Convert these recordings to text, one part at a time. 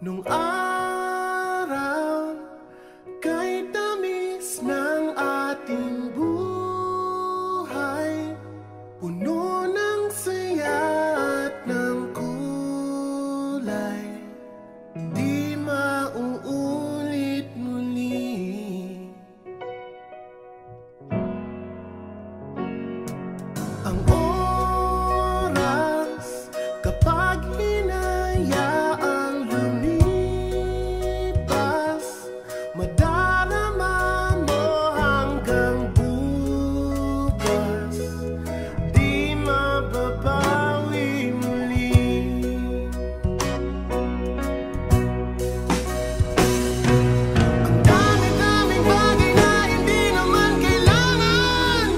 Nung araw, kay tamis ng ating buhay, puno ng saya at ng kulay, di mauulit muli. Ang oras kapag hinayaang lumipas, madarama mo hanggang bukas, di mababawi muli. Ang dami-daming bagay na hindi naman kailangan,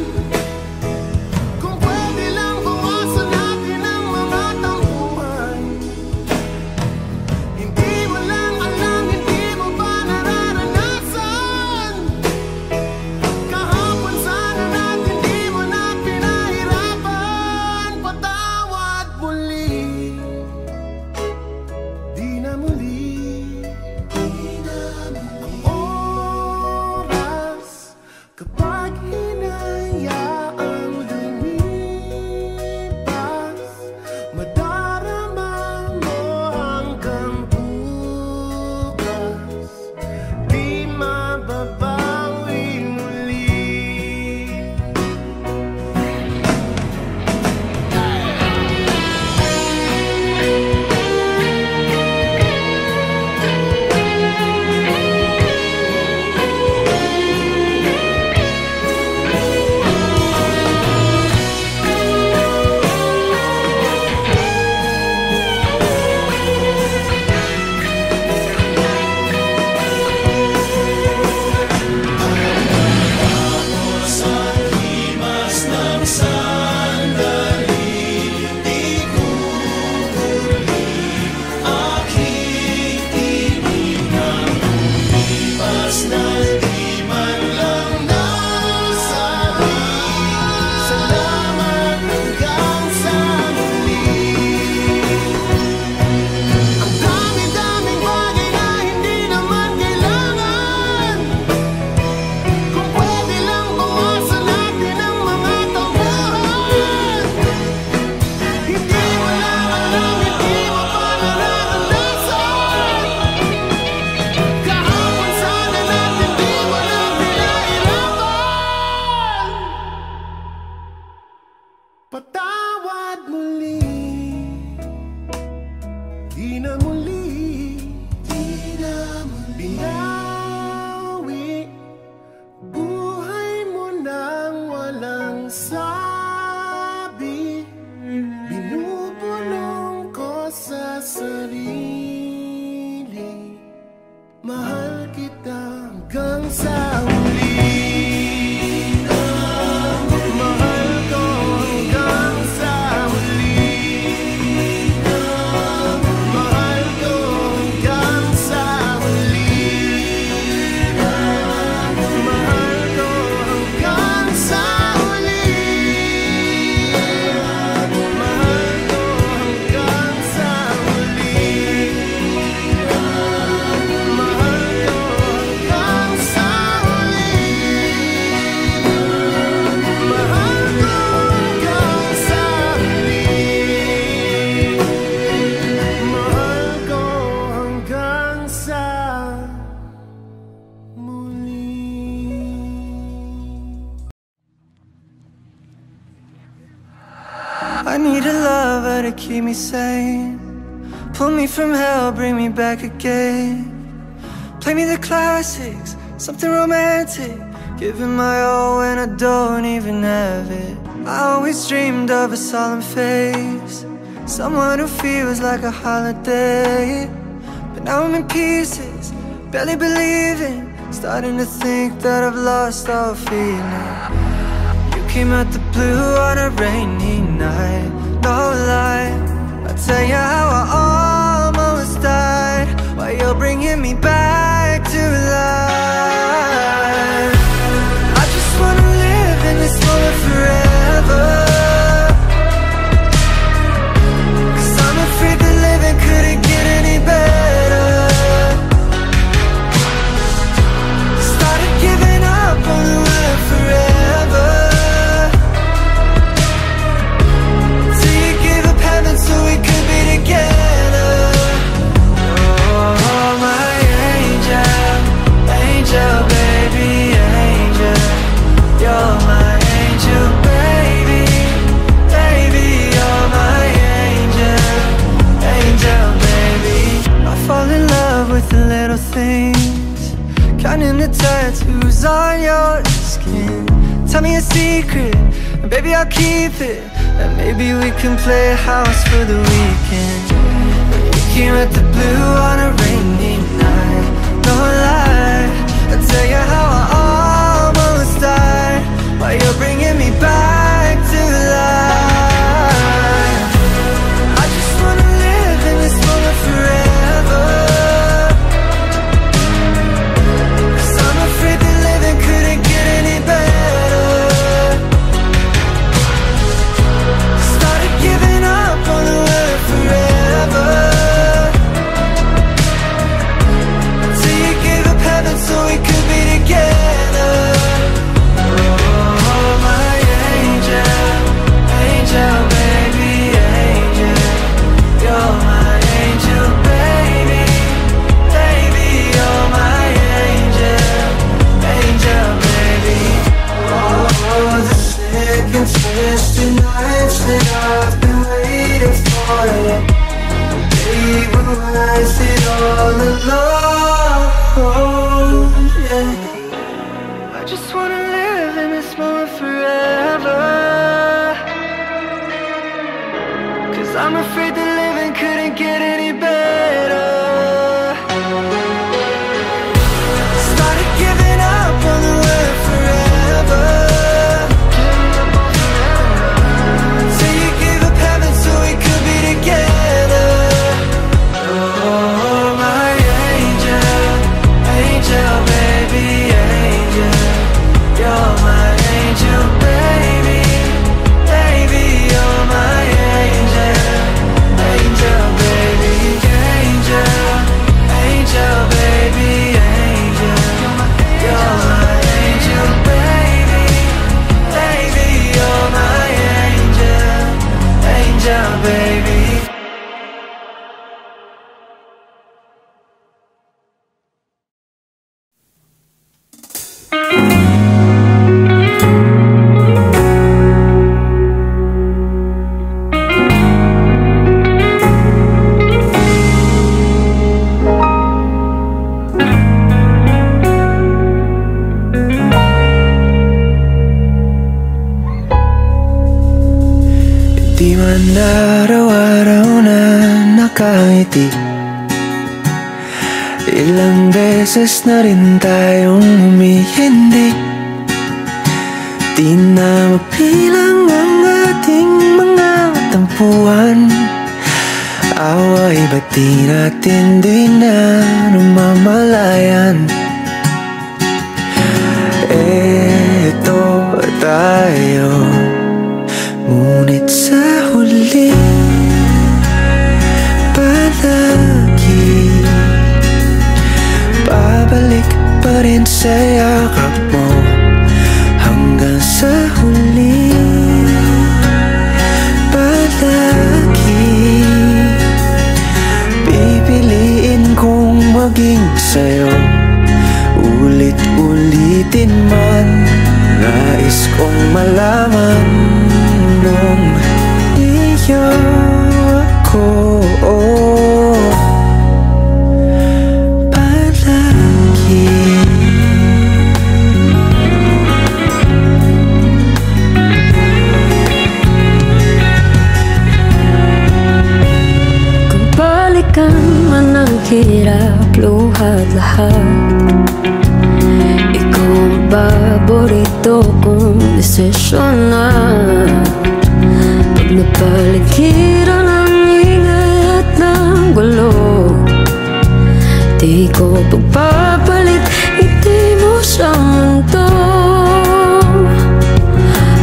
kung pwede lang bawasan natin ang mga tampuhan. Hindi mo lang alam, hindi mo ba nararanasan? Kahapon sana natin di mo na pinahirapan. Patawad muli, di na muli. Ang oras kapag hinayaang lumipas, madarama mo hanggang bukas, di mababawi muli. Salamat hanggang sa muli. Ang dami-daming bagay na hindi naman kailangan, kung pwede lang bawasan natin ang mga tampuhan. Hindi mo lang alam, hindi mo pa nararanasan. Kahapon sana natin di mo lang pinahirapan. Patawad muli, di na muli, binawi buhay mo nang walang sabi. Binubulong ko sa sarili, mahal kita hanggang sa huli. Mahal ko hanggang sa huli. Mahal ko hanggang sa huli. Mahal ko hanggang sa huli. Mahal ko hanggang sa huli. Mahal ko hanggang sa I need a lover to keep me sane, pull me from hell, bring me back again. Play me the classics, something romantic, giving my all when I don't even have it. I always dreamed of a solemn face, someone who feels like a holiday. But now I'm in pieces, barely believing, starting to think that I've lost all feeling. Came out the blue on a rainy night, no lie, I'll tell you how I almost died, while you're bringing me back to life. I just wanna live in this moment forever, 'cause I'm afraid that living couldn't get any better. tattoos on your skin. Tell me a secret, and baby I'll keep it. And maybe we can play house for the weekend. We can rent the blue on a rainy night. No lie, I'll tell you how I almost died while you're bringing me back to life. I just wanna live in this moment forever, 'cause I'm afraid that living couldn't get any better. Started giving up on the word forever, till you gave up heaven so we could be together. Oh, my angel, angel, baby, angel. You're my angel, baby, baby, you're my angel, angel, baby. Oh, the sick and twisted nights that I've been waiting for you. They were worth it all alone, yeah. I just wanna live in this moment forever, 'cause I'm afraid that living couldn't get any better. Started giving up on the word forever, till you gave up heaven so we could be together. Oh, my angel, angel, baby, angel. You're my angel, baby, baby, you're my angel, angel, baby, angel, angel, baby, angel. You're my angel, baby, baby, you're my angel, angel, baby. Di man araw-araw na nakangiti, ilang beses na rin tayong humihindi. Di na mapilang ang ating mga tampuhan. Away ba't di natin di na namamalayan? Eto tayo, ngunit sa huli palagi babalik pa rin sa yakap mo. Hanggang sa huli palagi pipiliin kong maging sa'yo. Ulit-ulitin man, nais kong malaman nung iyo ako palagi. Kung balikan man ang hirap, luhat lahat, ikaw ang paborito kong desisyon na. Pag napaligiran ang ingay at ng gulo, di ko pagpapalit ngiti mo sa mundo.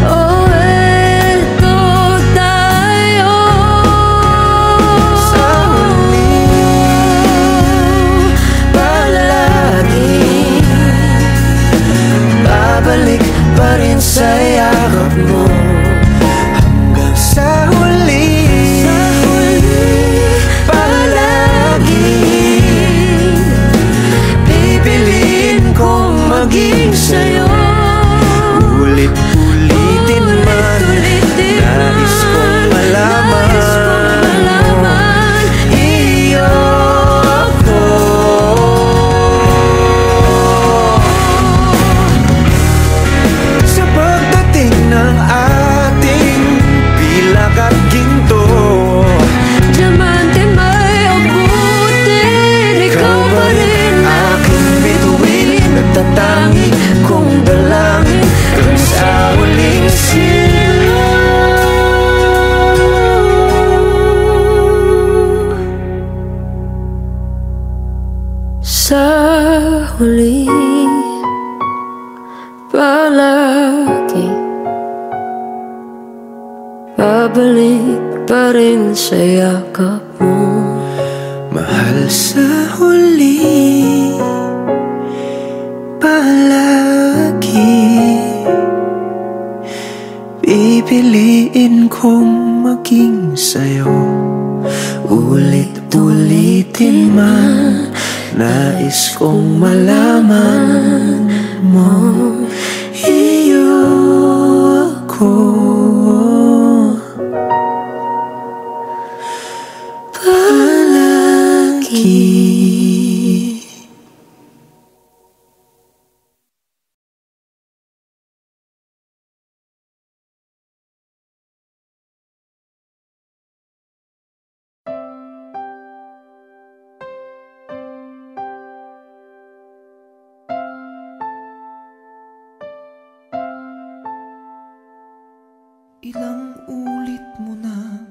Oh, eto tayo Sa huli palagi babalik pa rin sa yakap mo. Hanggang sa huli huli palagi babalik pa rin sa yakap mo. Mahal sa huli palagi pipiliin kong maging sa'yo. Ulit-ulitin man nais kong malaman mo, iyo ako palagi. Ilang ulit mo na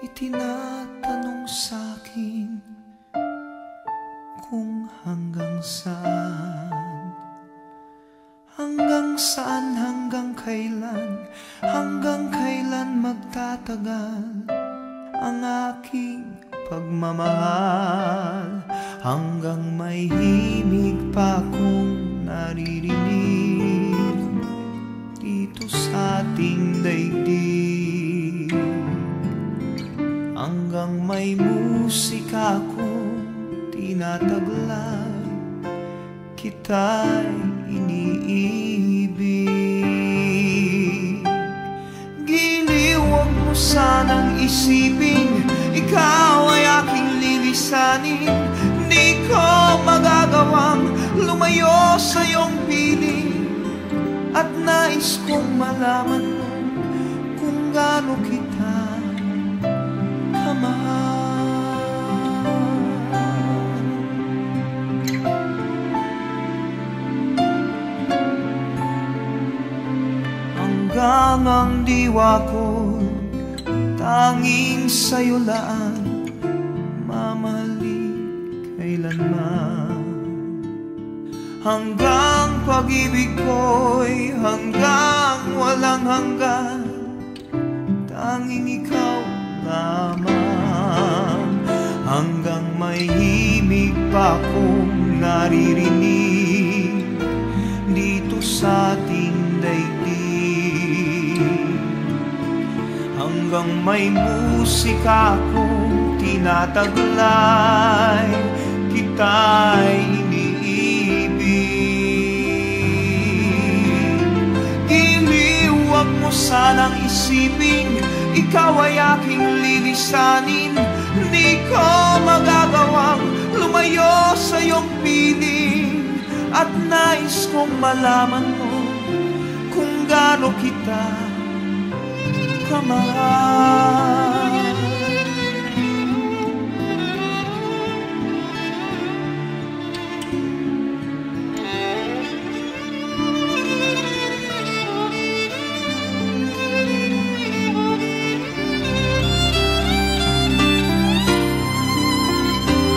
itinatanong sa'kin kung hanggang saan, hanggang kailan magtatagal ang aking pagmamahal, hanggang may himig pa akong naririnig dito sa ating daigdig, hanggang may musika akong tinataglay, kita'y iniibig. Giliw, huwag mo sanang isipin ikaw ay aking lilisanin. Di ko magagawang lumayo sa iyong piling, at nais kong malaman mo kung gaano kita kamahal. Hanggang ang diwa ko tanging sa'yo laan, mamahalin kailanman. Hanggang pag-ibig ko'y hanggang walang hanggan, tanging ikaw lamang. Hanggang may himig pa akong naririnig dito sa ating daigdig, hanggang may musika akong tinataglay, kita'y iniibig. Giliw, huwag mo sanang isipin ikaw ay aking lilisanin. Di ko magagawang lumayo sa iyong piling, at nais kong malaman mo kung gaano kita kamahal.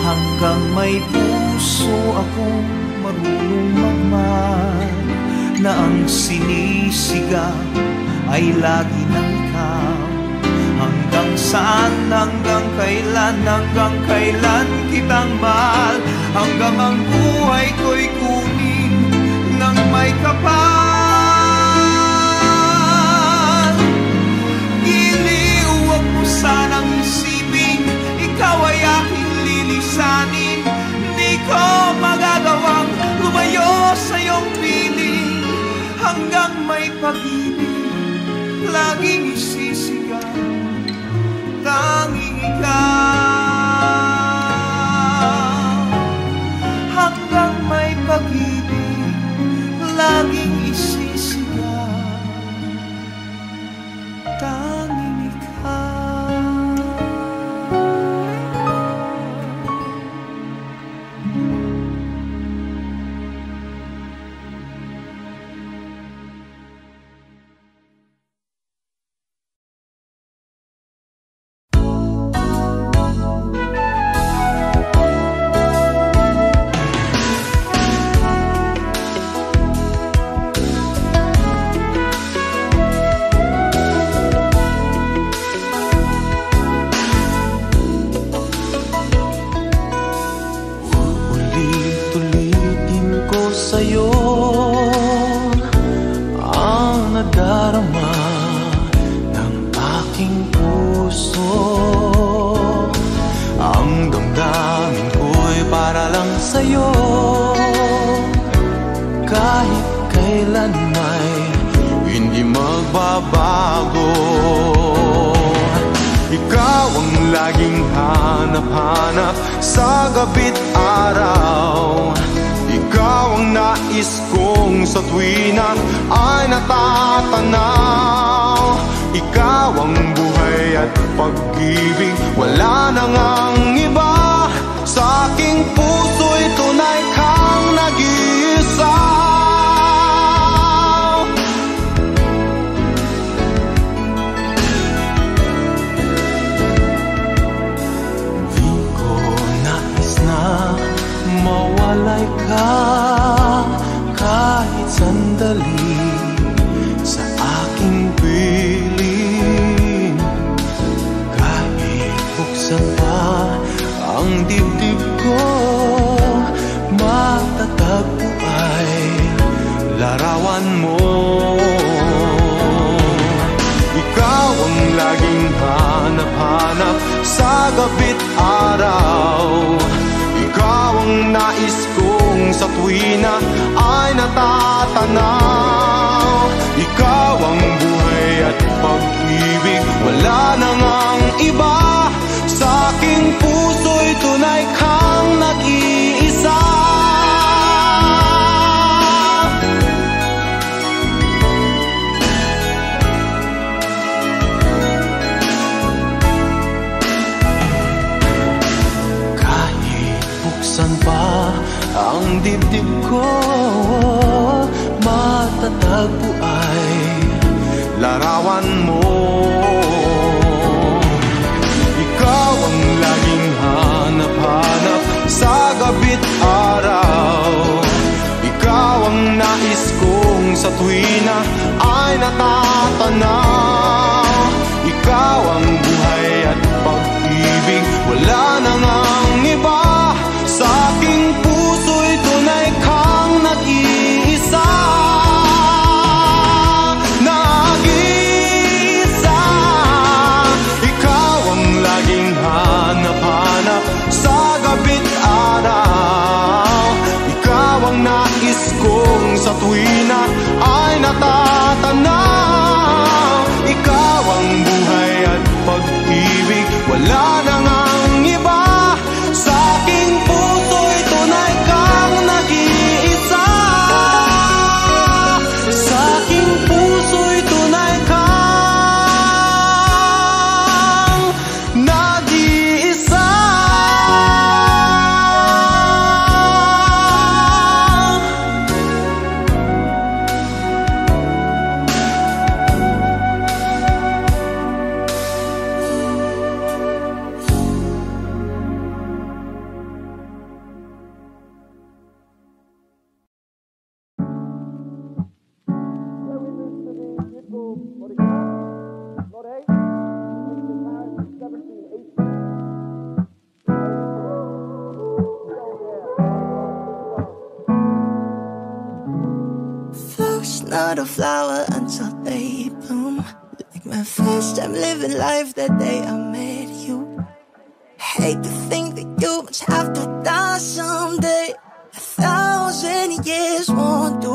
Hanggang may puso akong marunong magmahal, na ang sinisigaw ay lagi ng ikaw. Hanggang saan, hanggang kailan kitang mahal, hanggang ang buhay ko'y kunin ng may kapal. Giliw, huwag mo sanang isipin ikaw ay aking lilisanin. Di ko magagawang lumayo sa iyong piling, hanggang may pag-ibig laging isisigaw, tanging ikaw. Hanggang may pag-ibig laging isisigaw, tanging ikaw. aking puso. Ang damdamin ko'y para lang sa'yo. Kahit kailan ay hindi magbabago. Ikaw ang laging hanap-hanap sa gabi't araw. Ikaw ang nais kong sa tuwina ay natatanaw. Ikaw ang buhay at pag-ibig, wala nang ang iba. Sa aking puso'y tunay kang nag-iisa. Di ko nais na mawalay ka kahit sandali sa aking piling. Kahit buksan pa ang dibdib ko, matatagpo ay larawan mo. Ikaw ang laging hanap-hanap sa gabi't araw. Ikaw ang nais kong sa tuwina ay natatanaw. Ikaw ang buhay at pag-ibig, wala nang ang iba. Sa aking puso'y tunay kang nag-iisa. Kahit buksan pa ang dibdib ko, matatagpo ay larawan mo. Ikaw ang laging hanap-hanap sa gabi't araw. Ikaw ang nais kong sa tuwina ay natatanaw. Ikaw ang buhay at pag-ibig, wala nang ang iba. Sa aking puso'y tunay kang nag-iisa. Nag-iisa. Ikaw ang laging hanap-hanap sa gabi't araw. Ikaw ang nais kong sa tuwina ay natatanaw. Ikaw ang buhay at pag-ibig, wala nang ang iba. Sa aking puso'y tunay kang nag-iisa. Sa aking puso'y tunay kang nag-iisa. Flowers not a flower until they bloom. Like my first time living life that day I met you. Hate to think that you must have to die someday. 1,000 years won't do.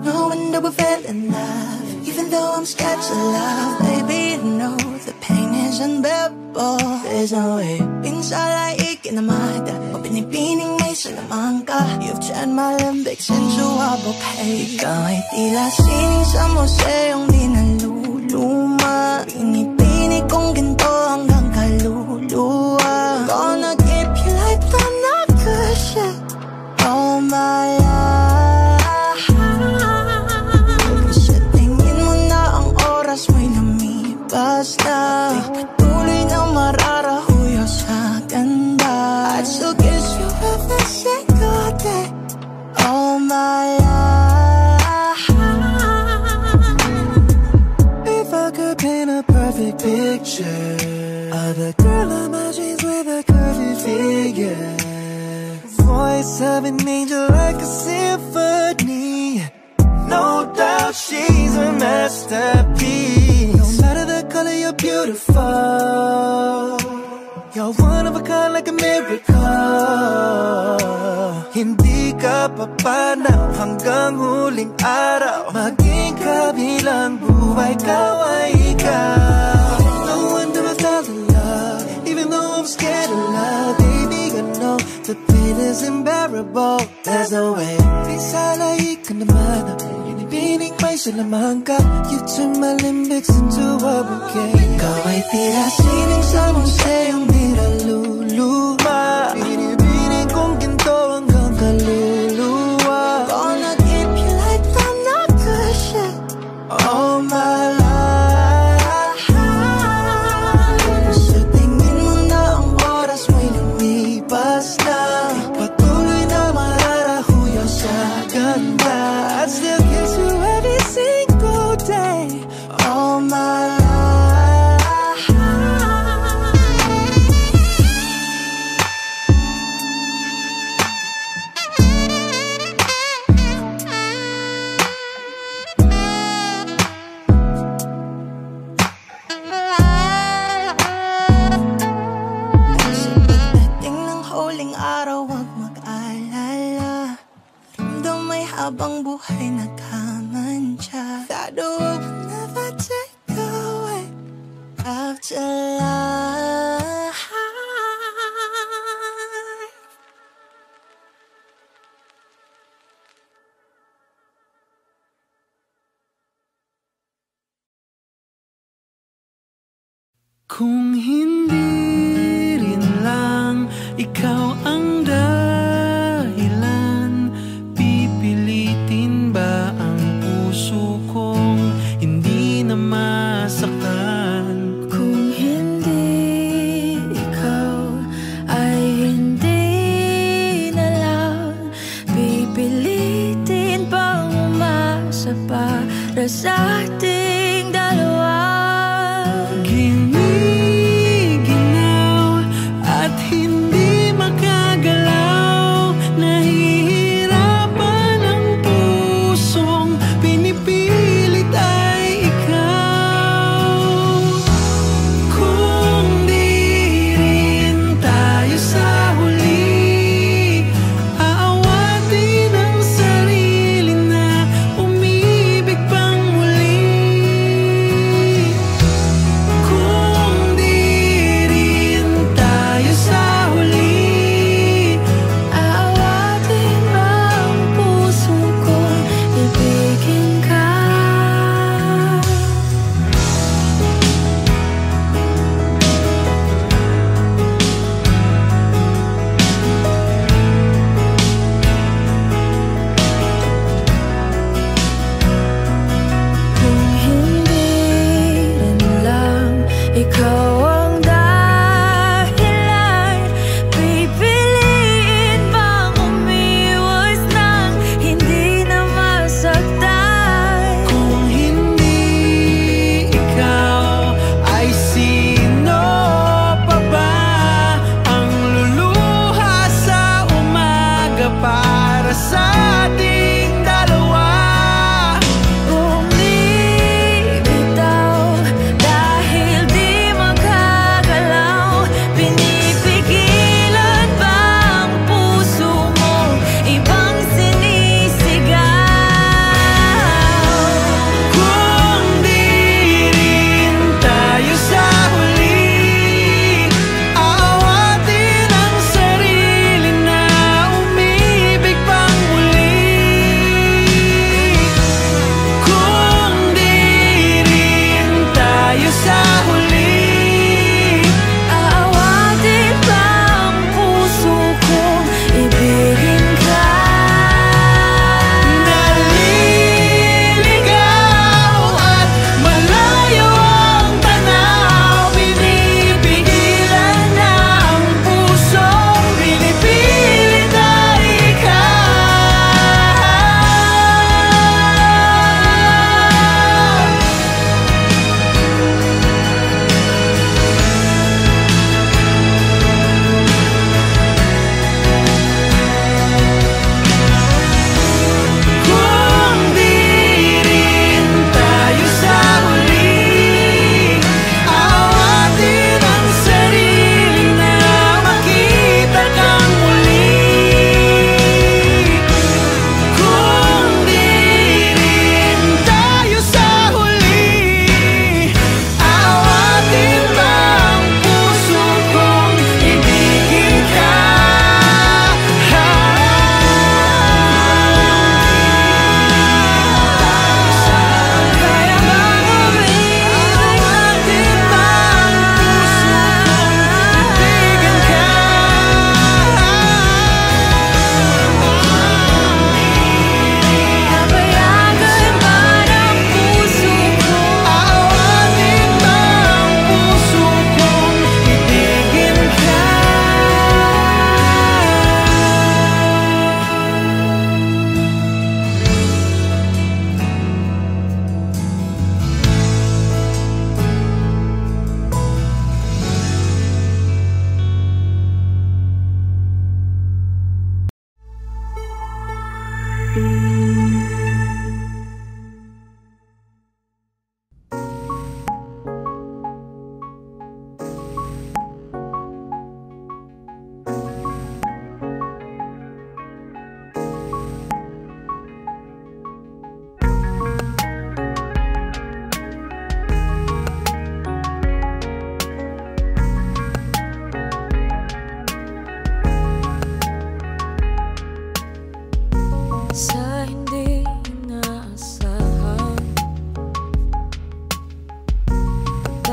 No wonder we fell in love. Even though I'm scared to love, baby, I know the pain is unbearable. There's no way. Pinsala ikinamada, o pinipining may salamang ka. You've turned my limbics into a bouquet. Ikaw ay tila sining sa museyong di naluluma. Pinipini kong ginto hanggang kaluluwa. Gonna keep you like the cushion all my life. Mo'y lumipas na, patuloy na mararahuyo sa ganda. I'd still kiss you every single day all my life. If I could paint a perfect picture of the girl of my dreams with a curvy figure, voice of an angel like a symphony. No doubt she's a masterpiece. you're beautiful. You're one of a kind, like a miracle. Hindi ka papanaw hanggang huling araw. Maging kabilang buhay ka ay ikaw. No wonder I fell in love, even though I'm scared of love. Baby, I know the pain is unbearable. There's no way. Di sana ikaw naman ang binibining may salamang ka. You turn my limbics into a bouquet. Ikaw ay tila sining sa museong niluluma. Binibining kong ginto hanggang kaluluwa. Gonna keep you like I'm not good shit all my life. Sa tingin mo na ang oras may lumipas na. Patuloy na mararahuyaw sa ganda. I'd still kiss you every single day all my life. Sa pagdating ng huling araw, wag mag-alala. Ramdam may habang buhay nagkamantya. That the world will never take away after life. Kung hindi rin lang ikaw ang dahilan, pipilitin ba ang puso kong hindi na masaktan? Kung hindi ikaw ay hindi na lang, pipilitin bang umasa para sa ating dalawa? Giniginaw at hindi makagalaw, nahihirapan ang pusong pinipilit ay ikaw. Kung di rin tayo sa huli, aawatin ang sarili na umibig pang muli. Kung di rin tayo sa huli, Aawatin mo ang puso ko, ibigin ka. Kung hindi rin lang ikaw ang dahilan, pipiliin bang umiwas nang hindi na masaktan? kung hindi ikaw, ay sino pa ba ang luluha sa umaga para sa ating dalawa? Bumibitaw dahil di magagawa.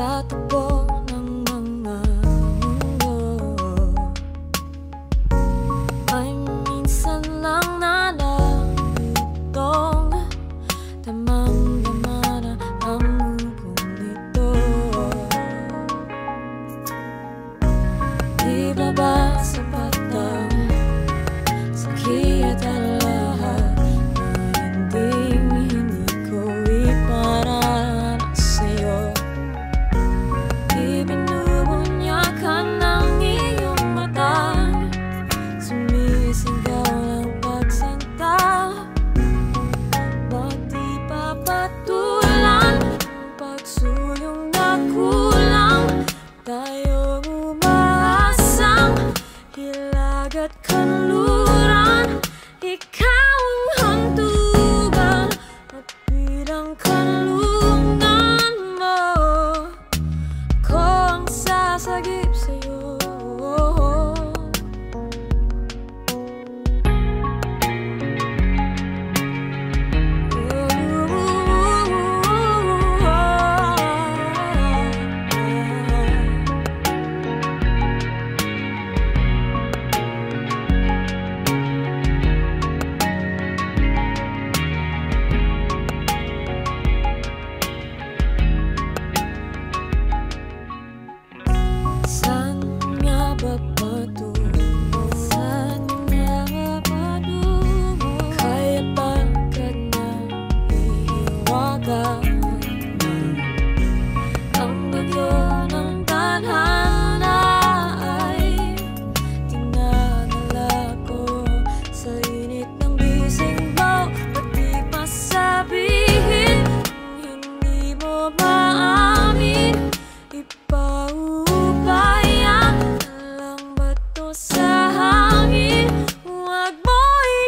sa takbo ng mga mundo. Ay minsan lang nalulutong, tamang-tama na ang hugong nito. Di ba ba sapat ang sakit at lahat na hindi ko iparanas sa'yo? Ibinubunyakan ng iyong mata, sumisigaw ng pagsinta. Ba't di papatulan ang pagsulong na kulang? Tayo umaasang hilag at kanluran. Ikaw ang hantugan at bilang kanlungan mo, ko ang sasagip sa'yo. Saan nga ba patungo? Saan nga ba patungo? Kaya pagkat nahihiwagan ang bagyo ng tadhana ay tinanala ko sa init ng bisig mo. Ba't di masabihin kung hindi mo maamin? Ipaubaya lang bato sa hangin. Huwag mo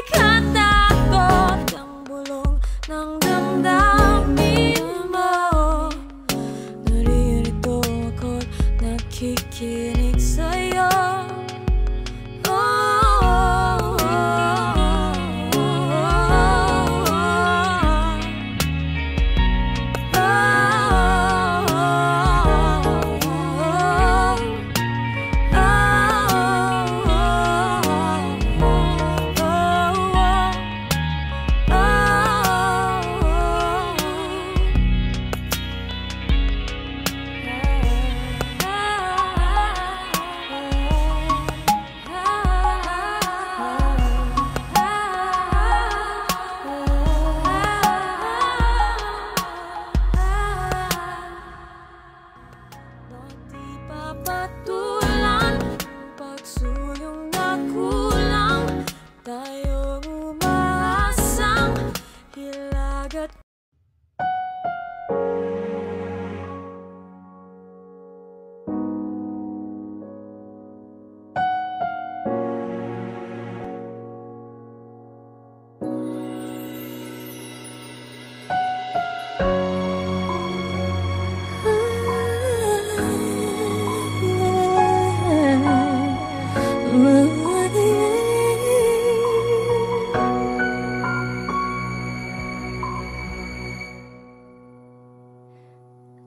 ikatakot ang bulong ng damdamin mo. Naririto ako't nakikinig sa'yo. Papatulan ang pagsulong na kulang. Tayo umaasang hilag at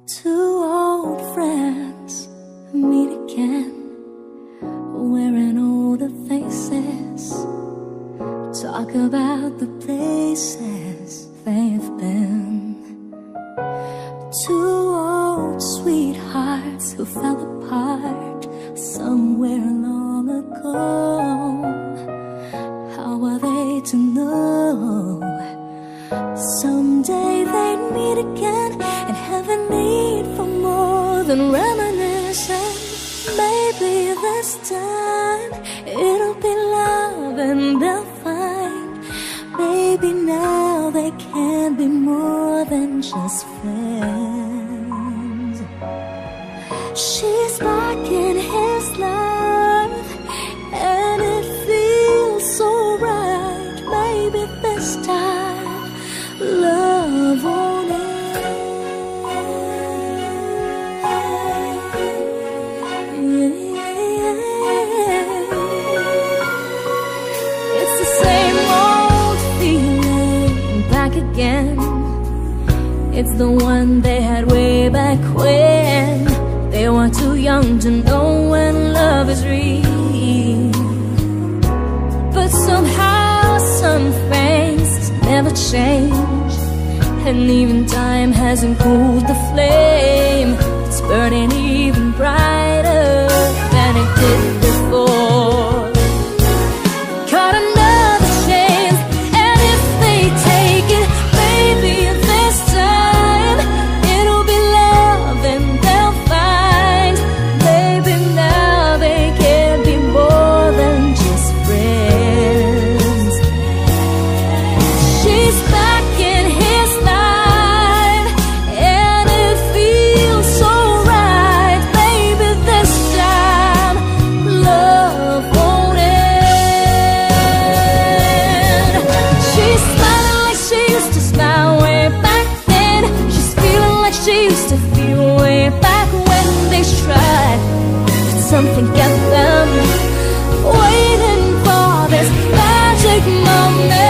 two old friends meet again, wearing older faces, talk about the places they've been. Two old sweethearts who fell apart somewhere long ago. How are they to know someday they'd meet again and have a need for more than reminiscing? Maybe this time it'll be love and they'll find maybe now they can be more than just friends. She's back in his life and it feels so right. Maybe this time love won't end. It's the same old feeling back again. It's the one they had way back when. to know when love is real. But somehow some things never change, and even time hasn't cooled the flame. It's burning even brighter than it did before. Caught another chance, and if they take it, maybe this time it'll be love and they'll find. Maybe now they can be more than just friends. She's back in his life, and it feels so right. Maybe this time love won't end. She's smiling like she used to smile way back then. She's feeling like she used to feel way back when they tried. But something kept them waiting for this magic moment.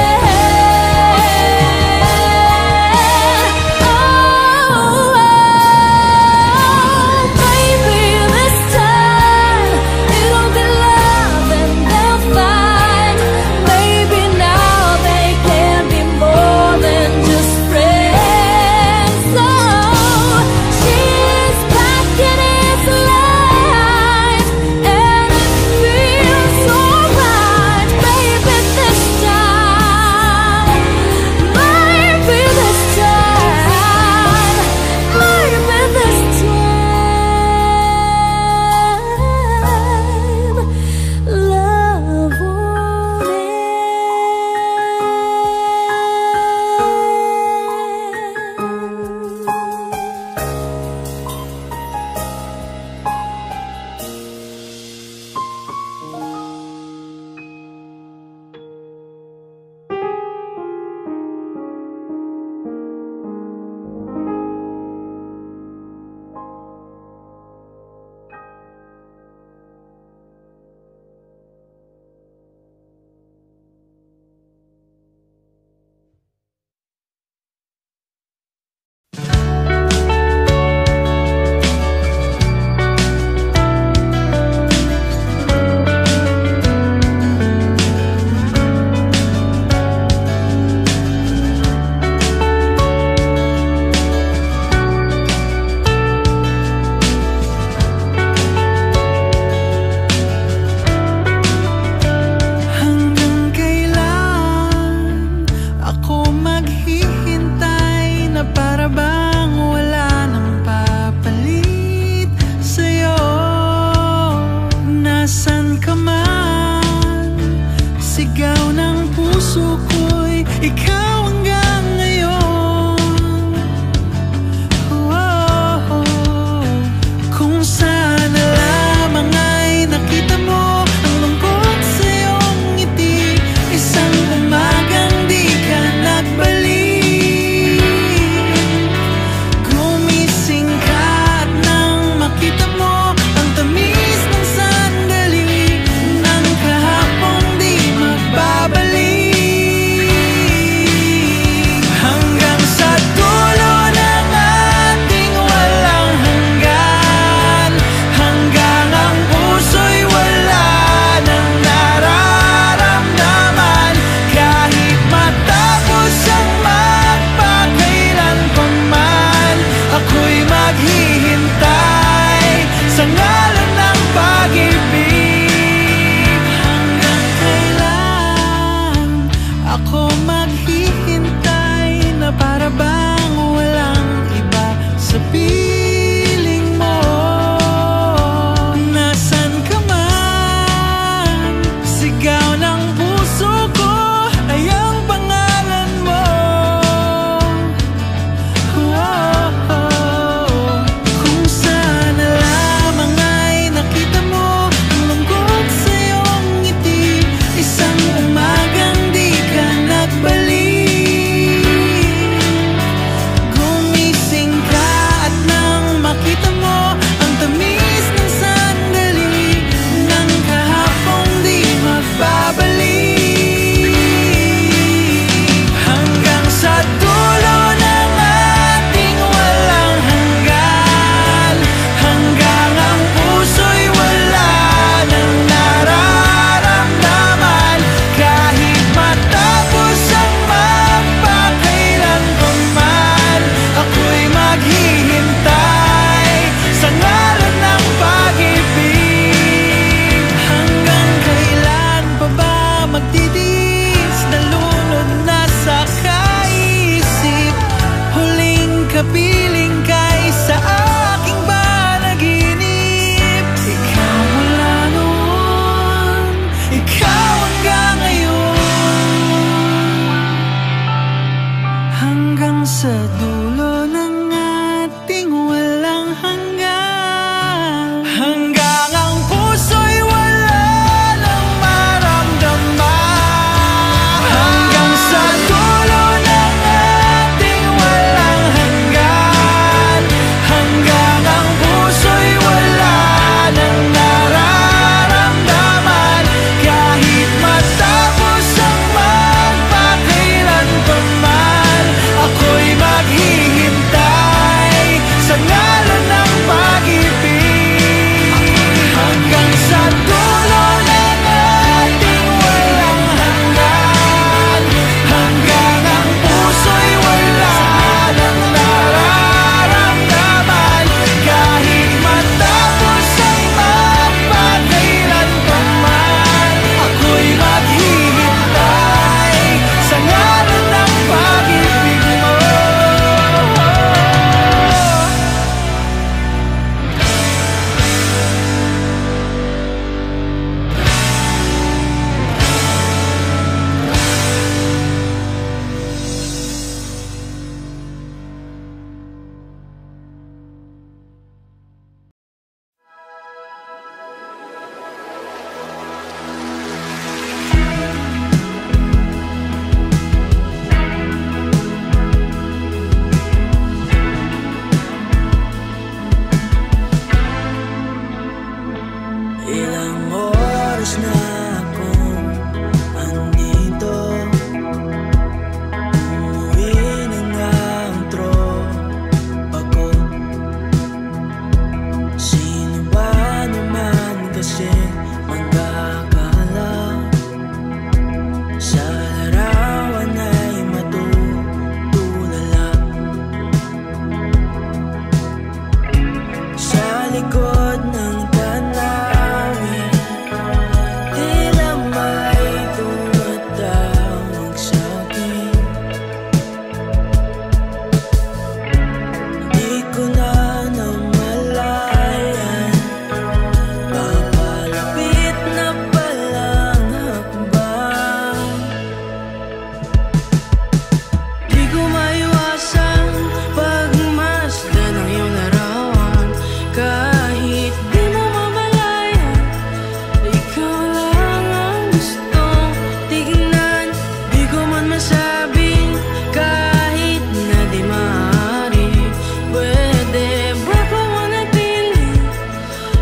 na akong andito. Umuwi na nga ang tropa ko. Sino ba naman kasi magkakala sa larawan ay matutulala. Sa likod ng tanawin, tila may tumatawag sa'kin. Di ko na namalayan, papalapit na palang hakbang. Di ko maiwasan pagmasdan ng iyong larawan. Kahit di mo mamalayan, ikaw lang ang gustong tignan. Di ko man masabi kahit na di maaari. Pwede ba ko manatili?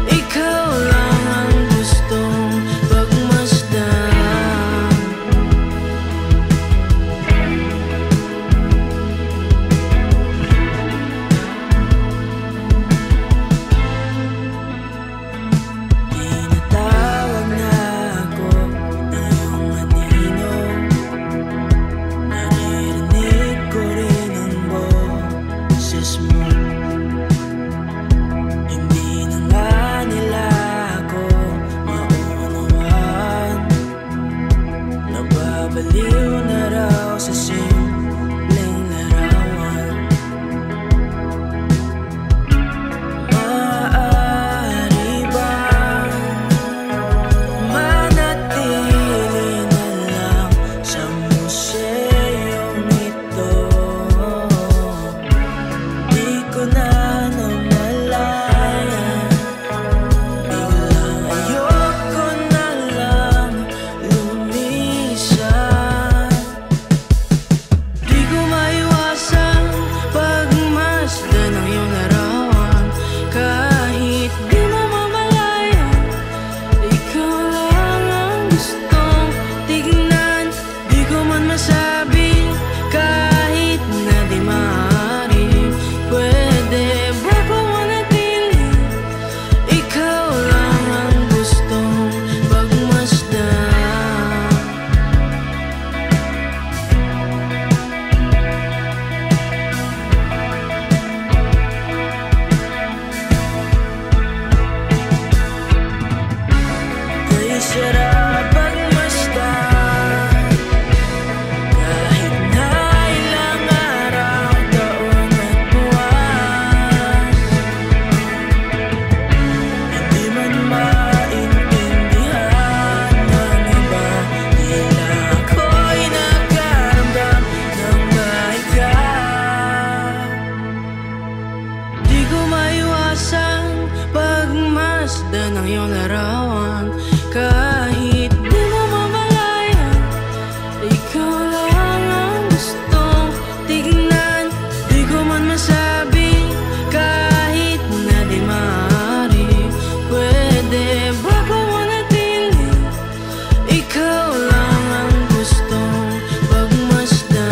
Ikaw lang ang gustong pagmasdan. Tinatawag na ako ng iyong anino. Naririnig ko rin ang boses mo. Hindi na nga nila ako maunawaan. Nababaliw na raw sa simpleng larawan. Maaari bang manatili na lang sa museyong ito? Di ko na namalayan, biglang ayoko na lang lumisan. Di ko maiwasan pagmasdan ng iyong larawan. Kahit di mo mamalayan, ikaw lang ang gustong tignan. Di ko man masabi kahit na di maaari. Pwede ba ko manatili? Ikaw lang ang gustong pagmasdan. Kay sarap pagmasdan, kahit na ilang araw, taon at buwan. Hindi man maintindihan ng iba, tila ako'y nagkaramdam ng baika. Di ko maiwasan pagmasdan ng iyong larawan. Kahit di mo mamalayan, ikaw lang ang gustong tignan. Di ko man masabi kahit na di maaari. Pwede ba ko manatili? Ikaw lang ang gustong pagmasdan.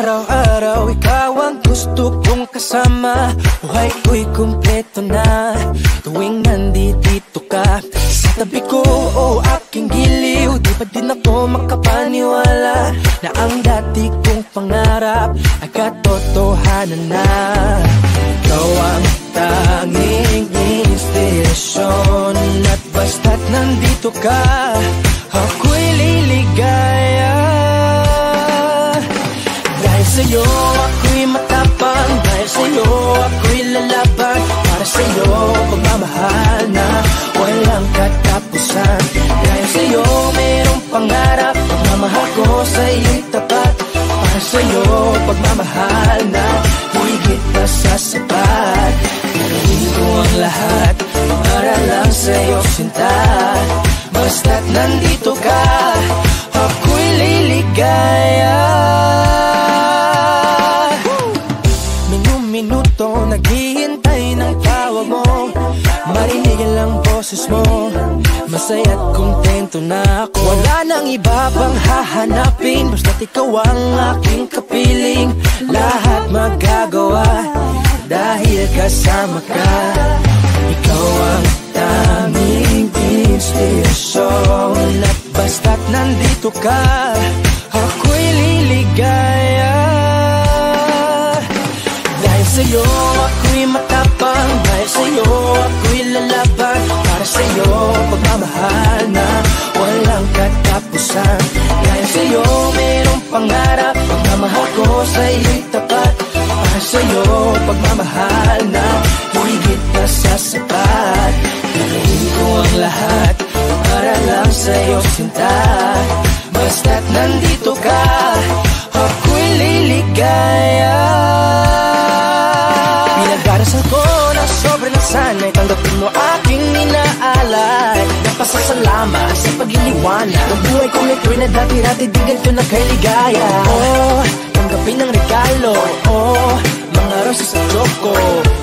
Araw-araw ikaw ang gusto kong kasama. Buhay ko'y kumpleto na tuwing nandito ka sa tabi ko o aking giliw. Di pa din ako makapaniwala na ang dati kong pangarap ay katotohanan na. Ikaw ang tanging inspirasyon, at basta't nandito ka, ako'y liligaya. Dahil sa'yo ako'y matapang, dahil sa'yo ako'y lalaban. Para sa'yo pagmamahal na walang katapusan. Dahil sa'yo merong pangarap sinta. Basta't nandito ka, ako'y liligaya. Minuto naghihintay ng tawag mo, marinigan lang boses mo. Masaya't kontento na ako. Wala nang iba pang hahanapin, basta't ikaw ang aking kapiling. Lahat magagawa dahil kasama ka. Ikaw ang tanging inspirasyon. At basta't nandito ka, ako'y liligaya. Dahil sa'yo ako'y matapang, dahil sa'yo ako'y lalaban. Para sa'yo pagmamahal na walang katapusan. Dahil sa'yo mayroong pangarap, pagmamahal ko sa'yo'y tapat. Para sa'yo pagmamahal na higit na sa sapat. Gagawin ko ang lahat para lang sa'yo sinta. Basta't nandito ka, ako'y liligaya. Pinagdarasal ko na sobrang nasanay, tanggapin mo aking inaalay. Napasasalamat sa pag-iliwanag ng buhay ko ito'y na dati-dati di ganito na kay ligaya. Oh, tanggapin ang regalo, oh, mga rosas sa choco.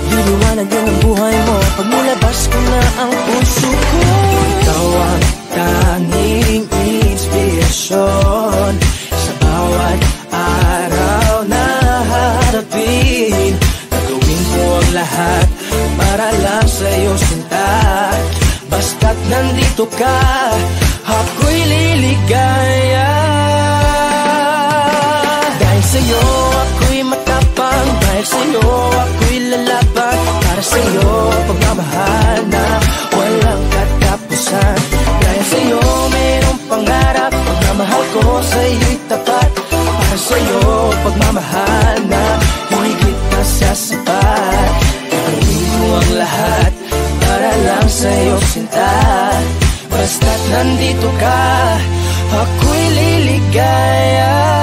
Diliwanag yan ang buhay mo pag nilabas ko na ang puso ko. Ikaw ang tanging inspirasyon sa bawat araw na harapin. Gagawin ko ang lahat para lang sa'yo sinta. Basta't nandito ka, ako'y liligaya. Dahil sa'yo ako'y matapang, dahil sa'yo ako'y lalaban. Para sa'yo pagmamahal na walang katapusan. Dahil sa'yo mayroong pangarap, pagmamahal ko sa'yo'y tapat. Para sa'yo pagmamahal na higit na sa sapat. Gagawin ko ang lahat para lang sa'yo sinta. Basta't nandito ka, ako'y liligaya.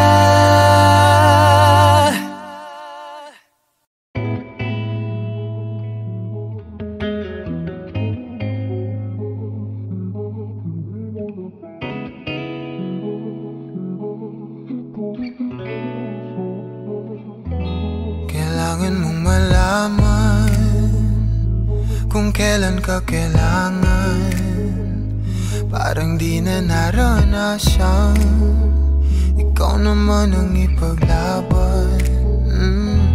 Kailangan mong malaman kung kailan ka kailangan. Parang di na naranasan, ikaw naman ang ipaglaban.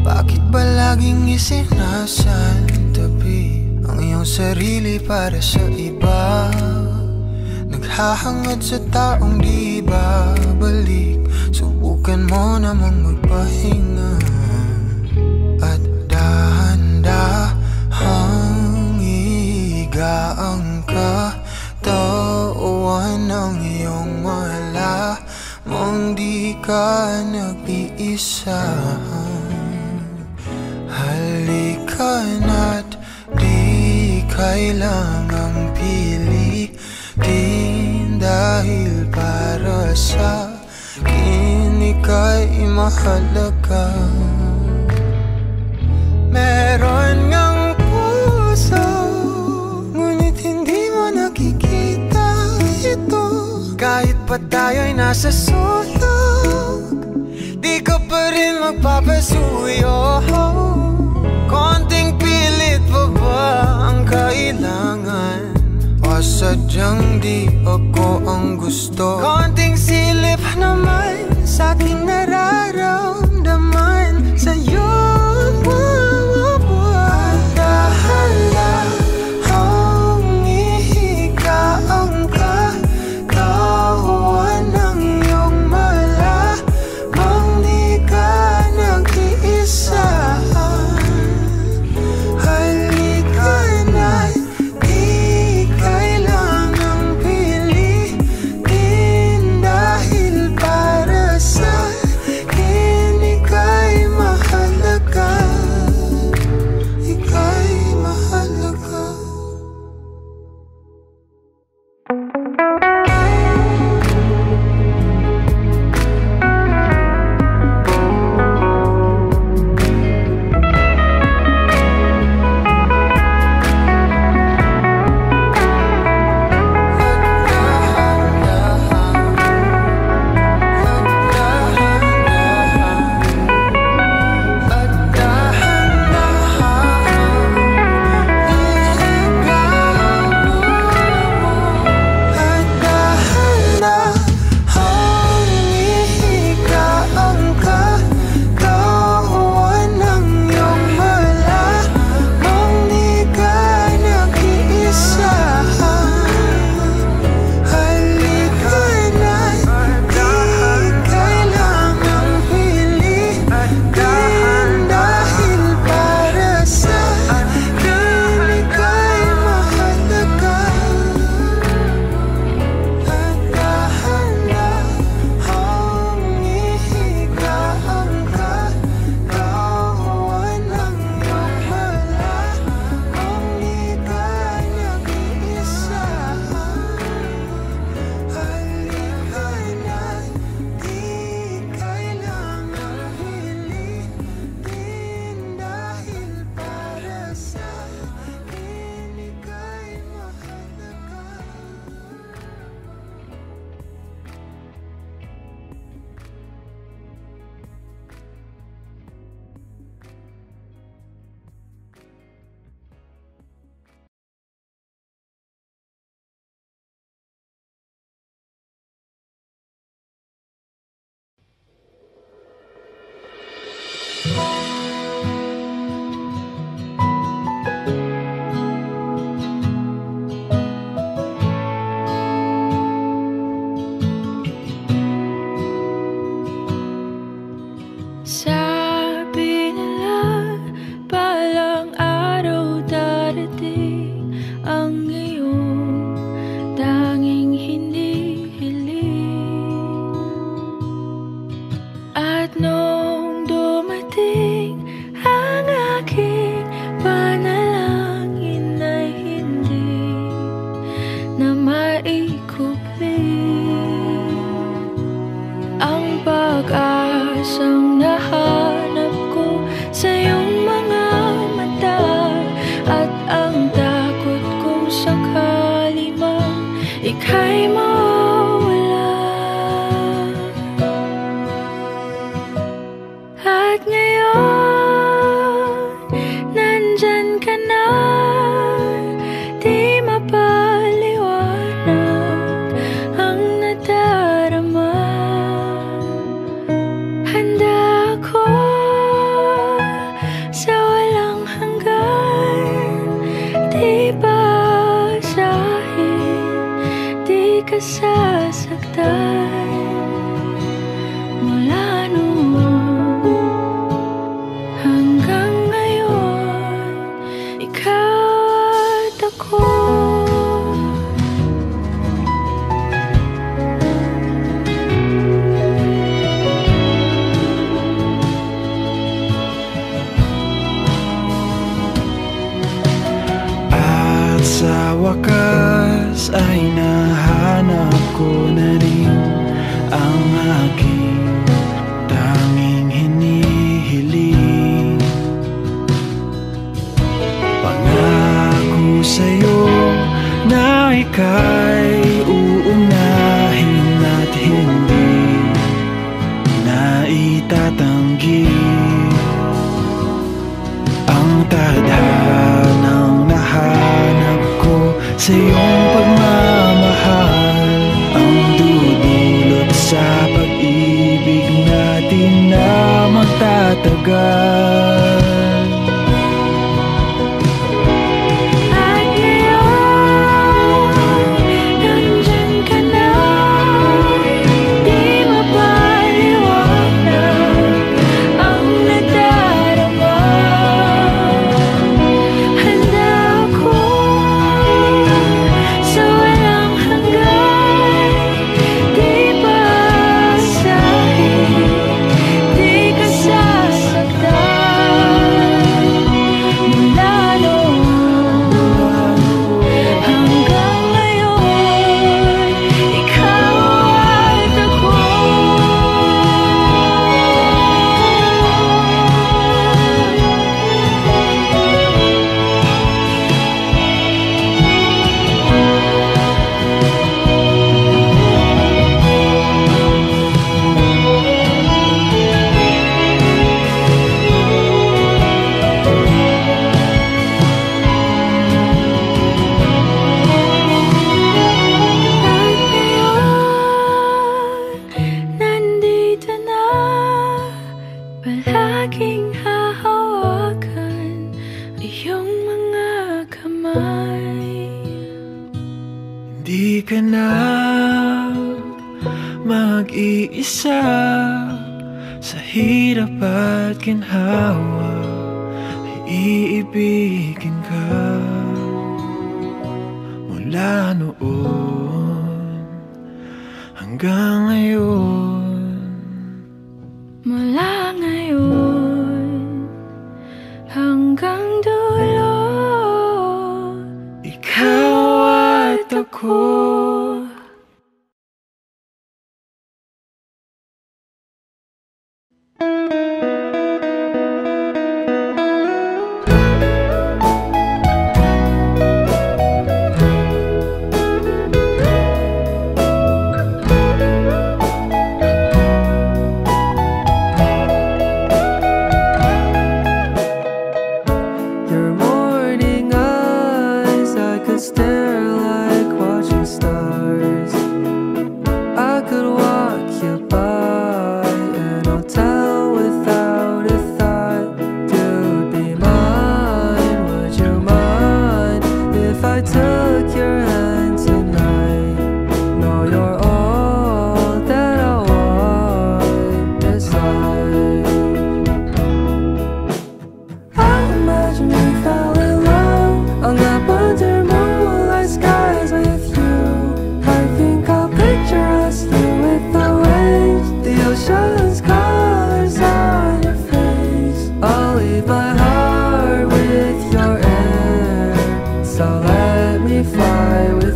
Bakit ba laging isinasantabi ang iyong sarili para sa iba? Naghahangad sa taong di babalik, subukan mo namang magpahinga. At dahan-dahang higaang katawan ng iyong malamang di ka nag-iisa. Halika na't di kailangang pilitin, dahil para sa akin ika'y mahalaga. Meron ngang puso, ngunit hindi mo nakikita ito. Kahit pa tayo'y nasa sulok, di ka pa rin magpapasuyo. Konting pilit pa ba ang kailangan? O sadyang di ako ang gusto? Konting silip naman sa aking nararamdaman sa'yo. Dahan-dahang ihiga ang katawan ng iyong malamang di ka nag-iisa. Halika na't di kailangang pilitin, dahil para sa akin na maikupli ang pag-asang nahanap ko sa iyong mga mata, at ang takot kong sakali mang ika'y mawala. At ngayon, nandyan ka na, di mapaliwanag ang nadarama. Handa ako sa walang hanggan, di basahin, di ka sasaktan. Mula noon hanggang ngayon, ikaw at ako. At sa wakas ay nahanap ko na rin ang aking tanging hinihiling. Pangako sa'yo na ika'y uunahin at hindi na itatanggi ang tadhanang nahanap ko sa iyong pagmamahal, ang dudulot sa pag-ibig natin na magtatagal. At ngayon, nandyan ka na, di mapaliwanag ang nadarama. Handa ako sa walang hanggan, di basahin, di ka sasaktan. Mula noon hanggang ngayon, ikaw at ako. At ngayon, nandito na, palaging hahawakan iyong mga kamay. Di ka na mag-iisa sa hirap at ginhawa, ay iibigin ka. Mula noon hanggang ngayon, Mula ngayon hanggang dulo, ikaw at ako. Your morning eyes, I could stare like watching stars. I could walk you by an hotel without a thought. You'd be mine, would you mind if I took your hand tonight? No, you're all that I want this life. I imagine we fell in love on that under moonlight skies with you. I think I'll picture us here with the waves, the ocean's colors on your face. I'll leave my heart with your air, so let me fly with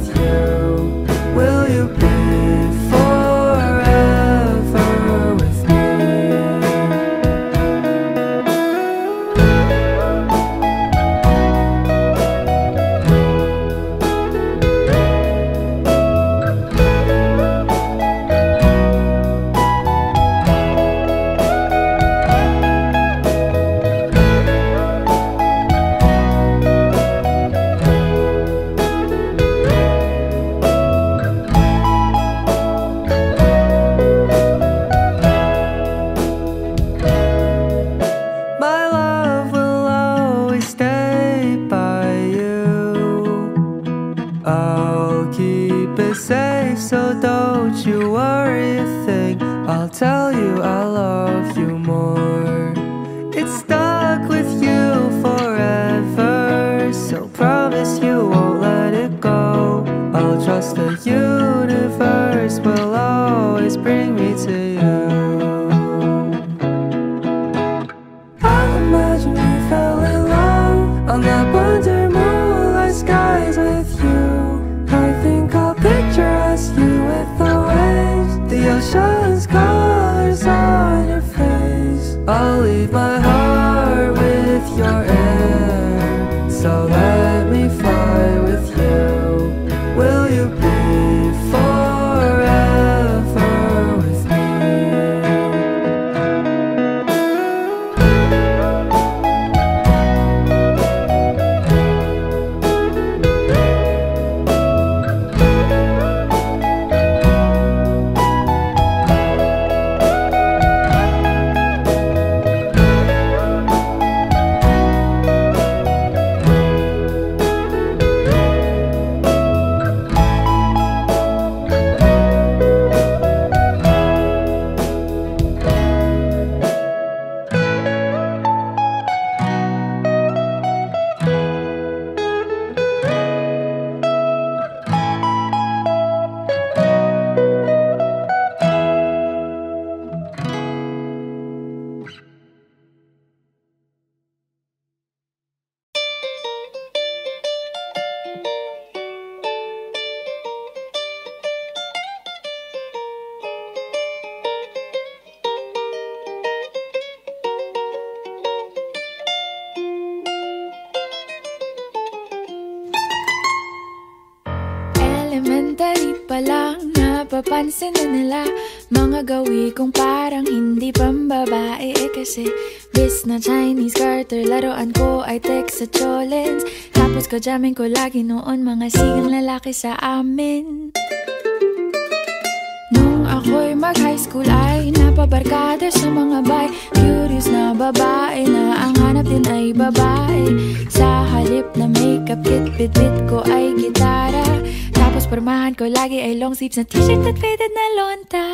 I'll keep it safe, so don't you worry a thing. I'll tell you I love you more. It's stuck with you forever, so promise you won't let it go. I'll trust the universe will always bring me to you. I'll imagine we fell in love on that wonder moonlight skies with you. I think I'll picture us, you with the waves, the ocean's colors on your face. I'll leave my heart with your air, so let me fly with you. Will you be forever with me? Elementary pa lang, napapansin na nila mga gawi kong parang hindi pambabae. Kasi bis na Chinese Carter, laruan ko ay text sa cholens. Tapos kajamin ko lagi noon mga sigang lalaki sa amin. Nung ako'y mag-high school ay napabarkada sa mga bay. Curious na babae na ang hanap din ay babae. Sa halip na makeup kit, bit-bit ko ay gitara. Tapos pormahan ko lagi ay long sleeves na t-shirt at faded na lonta.